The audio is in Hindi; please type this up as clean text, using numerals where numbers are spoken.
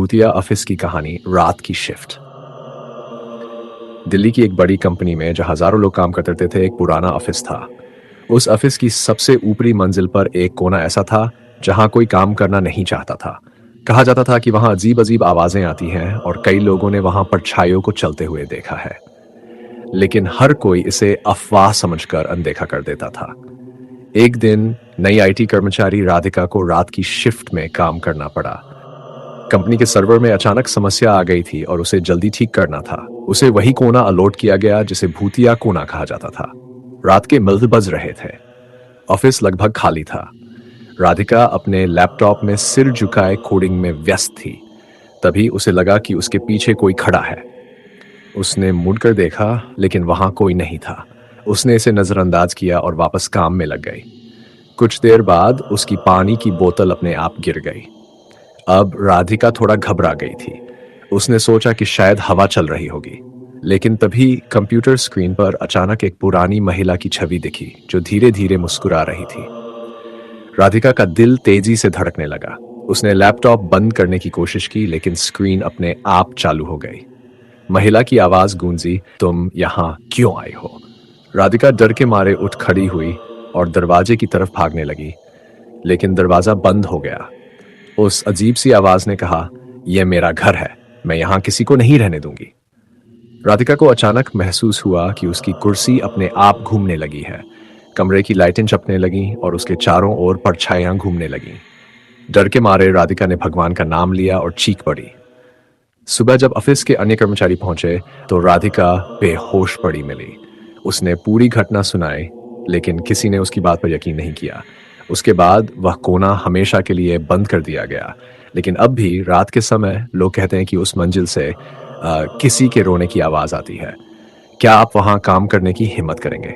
भूतिया ऑफिस की कहानी रात की शिफ्ट। दिल्ली की एक बड़ी कंपनी में जहां हजारों लोग काम करते थे, एक पुराना ऑफिस था। उस ऑफिस की सबसे ऊपरी मंजिल पर एक कोना ऐसा था जहां कोई काम करना नहीं चाहता था। कहा जाता था कि वहां अजीब अजीब आवाजें आती हैं और कई लोगों ने वहां परछाइयों को चलते हुए देखा है। लेकिन हर कोई इसे अफवाह समझकर अनदेखा कर देता था। एक दिन नई आईटी कर्मचारी राधिका को रात की शिफ्ट में काम करना पड़ा। कंपनी के सर्वर में अचानक समस्या आ गई थी और उसे जल्दी ठीक करना था। उसे वही कोना अलॉट किया गया जिसे भूतिया कोना कहा जाता था। रात के मल्ल बज रहे थे। ऑफिस लगभग खाली था। राधिका अपने लैपटॉप में सिर झुकाए कोडिंग में व्यस्त थी। तभी उसे लगा कि उसके पीछे कोई खड़ा है। उसने मुड़कर देखा, लेकिन वहां कोई नहीं था। उसने इसे नजरअंदाज किया और वापस काम में लग गई। कुछ देर बाद उसकी पानी की बोतल अपने आप गिर गई। अब राधिका थोड़ा घबरा गई थी। उसने सोचा कि शायद हवा चल रही होगी। लेकिन तभी कंप्यूटर स्क्रीन पर अचानक एक पुरानी महिला की छवि दिखी जो धीरे धीरे मुस्कुरा रही थी। राधिका का दिल तेजी से धड़कने लगा। उसने लैपटॉप बंद करने की कोशिश की, लेकिन स्क्रीन अपने आप चालू हो गई। महिला की आवाज गूंजी, तुम यहाँ क्यों आई हो? राधिका डर के मारे उठ खड़ी हुई और दरवाजे की तरफ भागने लगी, लेकिन दरवाजा बंद हो गया। उस अजीब सी आवाज ने कहा, यह मेरा घर है, मैं यहां किसी को नहीं रहने दूंगी। राधिका को अचानक महसूस हुआ कि उसकी कुर्सी अपने आप घूमने लगी है। कमरे की लाइटें चपकने लगीं और उसके चारों ओर परछाइयां घूमने लगीं। डर के मारे राधिका ने भगवान का नाम लिया और चीख पड़ी। सुबह जब ऑफिस के अन्य कर्मचारी पहुंचे तो राधिका बेहोश पड़ी मिली। उसने पूरी घटना सुनाई, लेकिन किसी ने उसकी बात पर यकीन नहीं किया। उसके बाद वह कोना हमेशा के लिए बंद कर दिया गया। लेकिन अब भी रात के समय लोग कहते हैं कि उस मंजिल से किसी के रोने की आवाज आती है। क्या आप वहां काम करने की हिम्मत करेंगे?